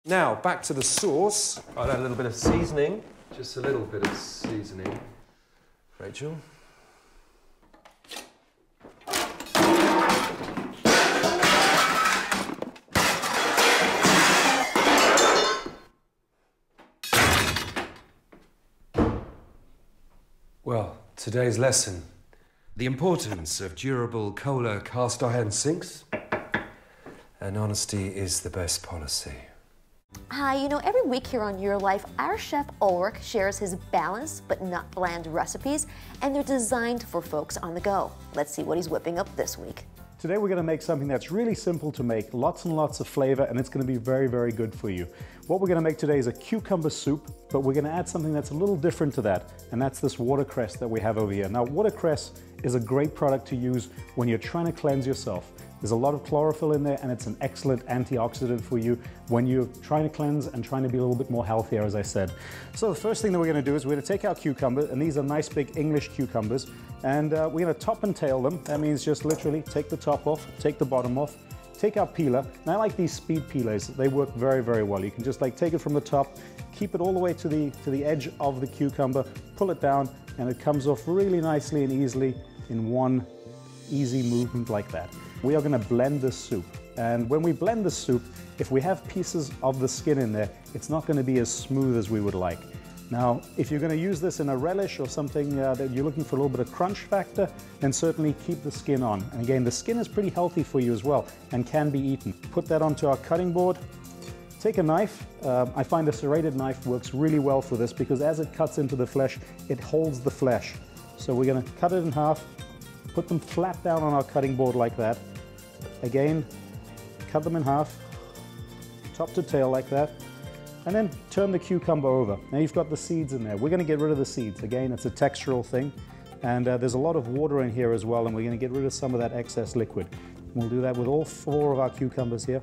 Now, back to the sauce. I'll add a little bit of seasoning. Just a little bit of seasoning. Rachel. Well, today's lesson. The importance of durable Kohler cast iron sinks. And honesty is the best policy. Hi, you know, every week here on Your Life, our chef Ulrich shares his balanced but not bland recipes, and they're designed for folks on the go. Let's see what he's whipping up this week. Today we're going to make something that's really simple to make, lots and lots of flavor, and it's going to be very, very good for you. What we're going to make today is a cucumber soup, but we're going to add something that's a little different to that, and that's this watercress that we have over here. Now, watercress is a great product to use when you're trying to cleanse yourself. There's a lot of chlorophyll in there, and it's an excellent antioxidant for you when you're trying to cleanse and trying to be a little bit more healthier, as I said. So the first thing that we're going to do is we're going to take our cucumber, and these are nice big English cucumbers, and we're going to top and tail them. That means just literally take the top off, take the bottom off, take our peeler. And I like these speed peelers. They work very, very well. You can just like take it from the top, keep it all the way to the edge of the cucumber, pull it down, and it comes off really nicely and easily in one easy movement like that. We are going to blend this soup, and when we blend the soup, if we have pieces of the skin in there, it's not going to be as smooth as we would like. Now, if you're going to use this in a relish or something that you're looking for a little bit of crunch factor, then certainly keep the skin on. And again, the skin is pretty healthy for you as well and can be eaten. Put that onto our cutting board. Take a knife. I find a serrated knife works really well for this because as it cuts into the flesh, it holds the flesh. So we're going to cut it in half, put them flat down on our cutting board like that. Again, cut them in half, top to tail like that, and then turn the cucumber over. Now you've got the seeds in there. We're going to get rid of the seeds. Again, it's a textural thing, and there's a lot of water in here as well, and we're going to get rid of some of that excess liquid. We'll do that with all 4 of our cucumbers here.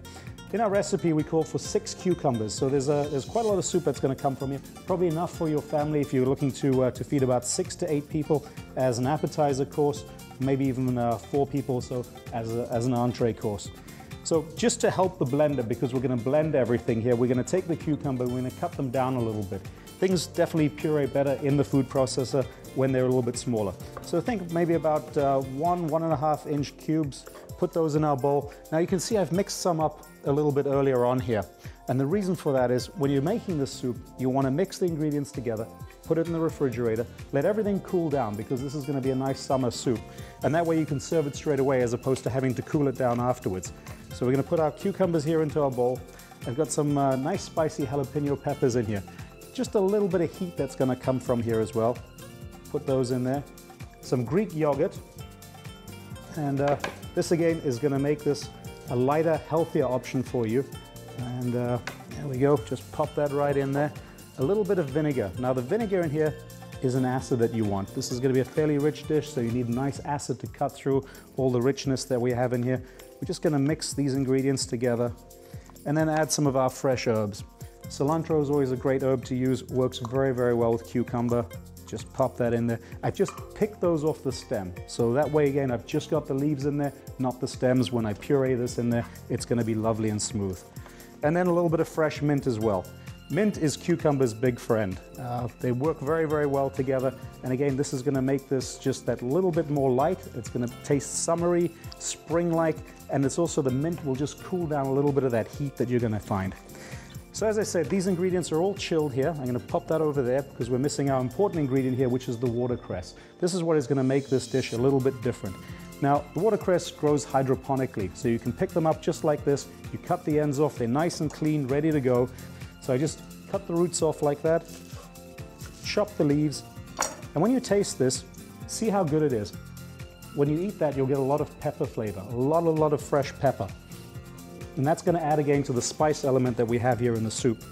In our recipe, we call for 6 cucumbers, so there's quite a lot of soup that's going to come from here. Probably enough for your family if you're looking to feed about 6 to 8 people as an appetizer course, maybe even 4 people so as an entree course. So just to help the blender, because we're going to blend everything here, we're going to take the cucumber, we're going to cut them down a little bit. Things definitely puree better in the food processor when they're a little bit smaller. So think maybe about 1.5 inch cubes. Put those in our bowl. Now you can see I've mixed some up a little bit earlier on here. And the reason for that is when you're making this soup, you want to mix the ingredients together, put it in the refrigerator, let everything cool down because this is going to be a nice summer soup. And that way you can serve it straight away as opposed to having to cool it down afterwards. So we're going to put our cucumbers here into our bowl. I've got some nice spicy jalapeno peppers in here. Just a little bit of heat that's going to come from here as well. Put those in there. Some Greek yogurt. And this again is going to make this a lighter, healthier option for you. And there we go, just pop that right in there. A little bit of vinegar. Now the vinegar in here is an acid that you want. This is going to be a fairly rich dish, so you need nice acid to cut through all the richness that we have in here. We're just going to mix these ingredients together and then add some of our fresh herbs. Cilantro is always a great herb to use, works very, very well with cucumber. Just pop that in there. I just picked those off the stem. So that way, again, I've just got the leaves in there, not the stems. When I puree this in there, it's going to be lovely and smooth. And then a little bit of fresh mint as well. Mint is cucumber's big friend. They work very, very well together. And again, this is going to make this just that little bit more light. It's going to taste summery, spring-like, and it's also the mint will just cool down a little bit of that heat that you're going to find. So as I said, these ingredients are all chilled here. I'm going to pop that over there because we're missing our important ingredient here, which is the watercress. This is what is going to make this dish a little bit different. Now, the watercress grows hydroponically, so you can pick them up just like this. You cut the ends off, they're nice and clean, ready to go. So I just cut the roots off like that, chop the leaves, and when you taste this, see how good it is. When you eat that, you'll get a lot of pepper flavor, a lot of fresh pepper. And that's going to add again to the spice element that we have here in the soup.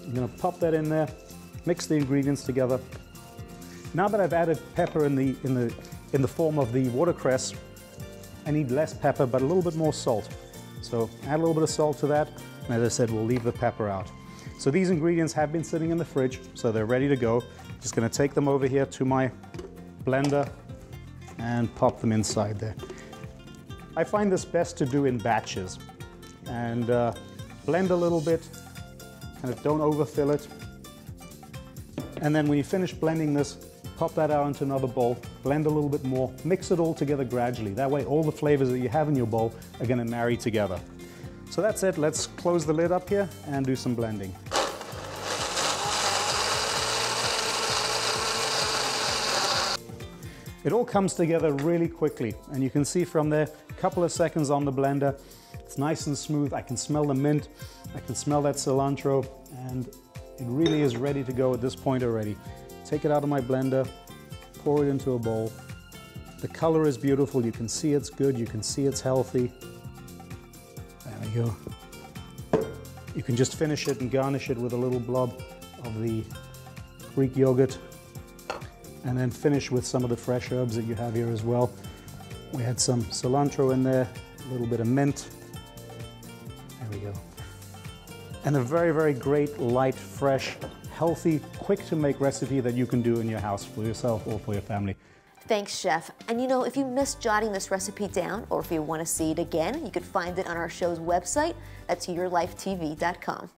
I'm going to pop that in there, mix the ingredients together. Now that I've added pepper in the form of the watercress, I need less pepper but a little bit more salt. So add a little bit of salt to that, and as I said, we'll leave the pepper out. So these ingredients have been sitting in the fridge, so they're ready to go. Just going to take them over here to my blender and pop them inside there. I find this best to do in batches. And blend a little bit, don't overfill it. And then when you finish blending this, pop that out into another bowl, blend a little bit more, mix it all together gradually. That way all the flavors that you have in your bowl are going to marry together. So that's it. Let's close the lid up here and do some blending. It all comes together really quickly, and you can see from there, a couple of seconds on the blender, it's nice and smooth. I can smell the mint, I can smell that cilantro, and it really is ready to go at this point already. Take it out of my blender, pour it into a bowl. The color is beautiful, you can see it's good, you can see it's healthy. There we go. You can just finish it and garnish it with a little blob of the Greek yogurt, and then finish with some of the fresh herbs that you have here as well. We had some cilantro in there, a little bit of mint. There we go. And a very, very great, light, fresh, healthy, quick to make recipe that you can do in your house for yourself or for your family. Thanks, Chef. And you know, if you missed jotting this recipe down, or if you want to see it again, you could find it on our show's website. That's yourlifetv.com.